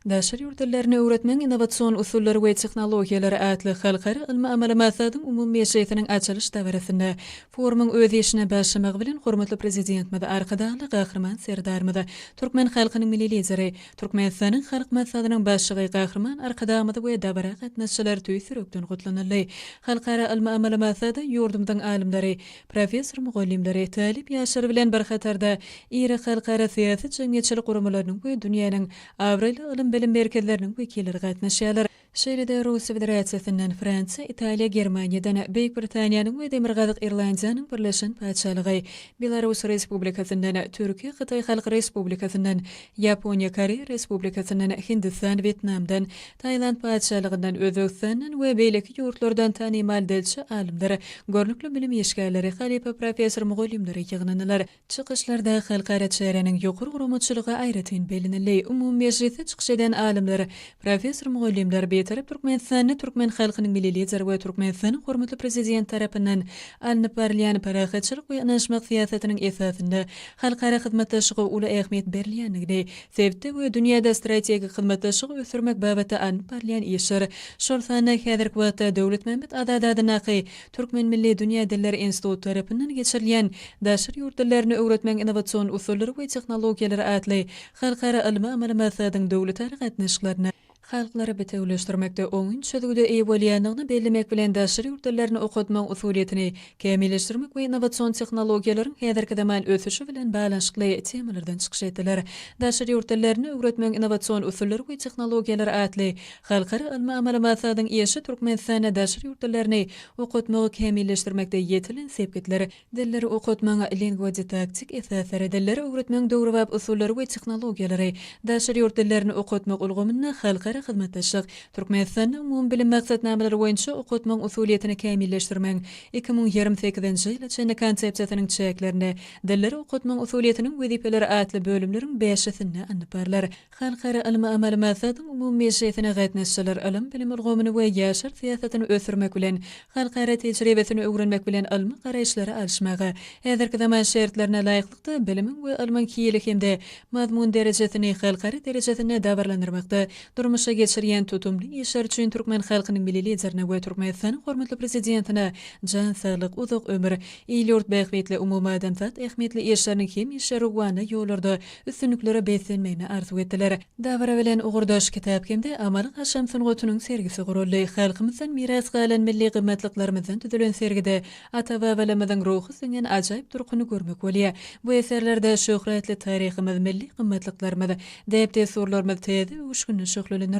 Daşary ýurtlaryny öwretmeň innowasion usullary we tehnologiýalary atly halkara ilmi amalamatlaryň umumy ýeşetiniň açylyş dawrasyny forumyň öz işine başlamagy bilen hormatly prezidentimiz arkadaşly gahrman Serdarmyz Türkmen halkynyň milli lideri Türkmenistanyň halk maslahatynyň başlygy gahrman arkadaşymyz we dawra gatnaşçylar tüýsürekden gutlanýarly. Halkara ilmi amalamatlarda ýurdumyň alimleri, professor mugallimleri, talip ýaşary bilen bir hatarda iri halkara syýasy jemgyýetçilik gurumlarynyň we dünýäniň awraly bilim merkezleriniň wekilleri gatnaşýarlar. Şeýle-de Russiýa Federasiýasynyň Fransiýa, Italiýa, Germaniýadan, Beýik Britaniýanyň we Demirgazyk Irlandiýanyň birleşen paçalygy, Belarus Respublikasynyň, Türkiýe, Hytaý Halk Respublikasynyň, Ýaponiýa, Koreýa Respublikasynyň, Hindistan, Vietnamdan, Taýland paçalygyndan, Özbekistanyň we beýleki ýurtlardan tanymal delçi alimler, görnükli bilim ýeşgärleri, halipa professor mugallimleri ýygnanylar. Çykyşlarda halkara çäreniň ýokary gurumçylygy aýratyn belinildi. Umumy meclise çykyş eden alimler, professor mugallimler beýtarap Türkmenistanyň türkmen halkynyň milli lideri we Türkmenistanyň hormatly prezident tarapyndan alnyp berilýän parahatçylyk we anaşmak siýasatynyň esasynda halkara hyzmatdaşlyga uly ähmiýet berilýändigini, sebäpde we dünýäde strategik hyzmatdaşlygy ösürmek babaty alnyp berilýän işler. Şol sany häzirki wagtda Döwlet Mehmet Adadadynaky Türkmen Milli Dünýä Dilleri Institutu tarapyndan geçirilýän daşary ýurtlaryny öwretmeň innowasion usullary we tehnologiýalary atly halkara ilmi amalamatlaryň döwlet gatnaşyklaryny halklara betewleşdirmekde oňun çözügide eýe bolýanlygyny bellemek bilen daşary ýurtlaryny okutmak usuliýetini kämilleşdirmek we innowasion tehnologiýalaryň häzirki zaman ösüşi bilen balanşykly temalardan çykyş etdiler. Daşary ýurtlaryny öwretmeň innowasion usullary we tehnologiýalary atly halkara ilmi amalamatlaryň ýeşi Türkmenistana daşary ýurtlaryny okutmagy kämilleşdirmekde ýetilen sepketleri, dilleri okutmagy lingwaji taktik esaslary, dilleri öwretmeň döwrewap usullary we tehnologiýalary, daşary ýurtlaryny okutmak ulgamyny halkara hyzmatdaşlyk, Türkmenistanyň umumy bilim maksatnamalary boýunça okutmaň usuliýetini kämilleşdirmek 2028-nji ýyla çenli konsepsiýasynyň çeklerini, dilleri okutmaň usuliýetiniň wezipeleri atly bölümleriň 5-sini anlaparlar. Halkara ilmi amalamatlaryň umumy ýeşetine gatnaşçylar ilim bilim ulgamyny we ýaşar siýasatyny ösürmek bilen, halkara tejribesini öwrenmek bilen ilmi garaýşlary alşmagy, häzirki zaman şertlerine laýyklykda bilimiň we ilmiň kiýilik hemde mazmun derejesini halkara derejesine dawarlandyrmakda durmuşa geçirýän tutumly işler üçin türkmen halkynyň milli liderine we Türkmenistanyň hormatly prezidentine jan saglyk, uzak ömür, ýurt bähwetli umumy adamzat ähmiýetli işlerini hem işleri ugany ýollarda üstünliklere beýsenmegini arzu etdiler. Dawra bilen ugurdaş kitap hemde Amalyk Haşam Sungutynyň sergisi guruldy. Halkymyzyň miras galan milli gymmatlyklarynyň tüdülen sergide ata-babalarymyzyň ruhy singen ajaýyp durkuny görmek bolýar. Bu eserlerde şöhretli taryhymyz, milli gymmatlyklarymy, depde surlarymyz tezi uşgunu şöhretlenirler.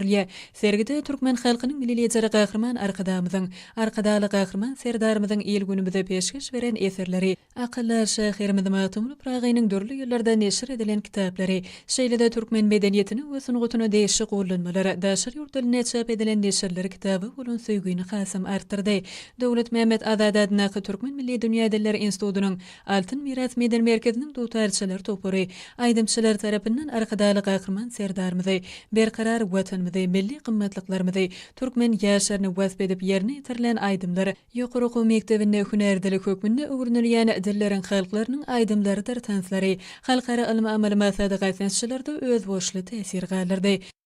Sergide türkmen halkynyň milli lideri gahrman arkadaly gahrman Serdarmyzyň ýyl günümize peşkeş beren eserleri, akyllar şäherimiz Matumly Pragynyň dörli ýyllarda neşir edilen kitaplary, şeýle-de türkmen medeniýetini we sunugutyny değişik gollanmalary, daşary ýurtlaryna çap edilen neşirleri kitabı bolan söýgüni hasam artdyrdy. Döwlet Mehmet Adadadynaky Türkmen Milli Dünýä Dilleri Institutunyň Altyn Miras Meden Merkeziniň tutarçylar topary, aýdymçylar tarapyndan arkadaly gahrman Serdarmyzy berkarar watanymyzy, milli gymmatlyklarymy, türkmen ýaşaryny wasp edip ýerine ýetirilen aýdymlary, ýokary okuw mektebinde hünärdilik hökmünde öwrünilýän dilleriň halklarynyň aýdymlarydyr tanslary, halkara ilmi amalamatlarda gatnaşçylarda öz boşly täsir galyrdy.